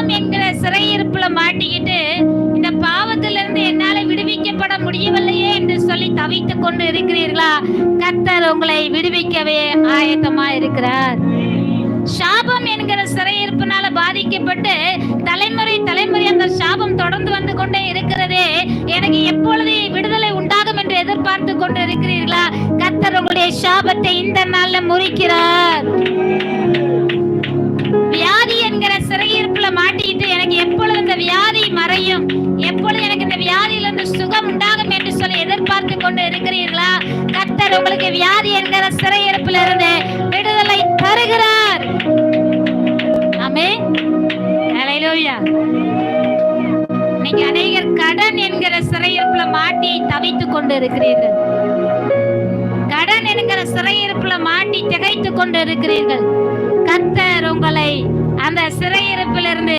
பாவம் என்கிற சிறையிருப்புல மாட்டிக்கிட்டு இந்த பாவத்திலிருந்து என்னால விடுவிக்கப்பட முடியவில்லையே என்று சொல்லி தவித்துக் கொண்டு இருக்கிறீர்களா? கர்த்தர் உங்களை விடுவிக்கவே ஆயத்தமா இருக்கிறார். சாபம் என்கிற சிறையிருப்பினால பாதிக்கப்பட்டு தலைமுறை தலைமுறை அந்த சாபம் தொடர்ந்து வந்து கொண்டே இருக்கிறதே, எனக்கு எப்பொழுது விடுதலை உண்டாகும் என்று எதிர்பார்த்து கொண்டு இருக்கிறீர்களா? கர்த்தர் உங்களுடைய சாபத்தை இந்த நாள்ல முறிக்கிறார். வியாதி என்கிற சிறையிருப்புல மாட்டிட்டு எனக்கு எப்பொழுது இந்த வியாதி மறையும், எப்பொழுது எனக்கு இந்த வியாதியிலிருந்து சுகம் உண்டாகும் என்று சொல்லி எதிர்பார்த்து கொண்டு இருக்கிறீர்களா? கர்த்தர் உங்களுக்கு வியாதி என்கிற சிறையிருப்புல இருந்து விடுதலை தருகிறார். ஆமென். ஹல்லேலூயா. நீங்க அநேகர் கடன் என்கிற சிறையிருப்புல மாட்டி தவித்துக் கொண்டு இருக்கிறீர்கள். கடன் என்கிற சிறையிருப்புல மாட்டி திகைத்துக் கொண்டு இருக்கிறீர்கள். கர்த்தர் உங்களை அந்த சிறையிருப்பிலிருந்து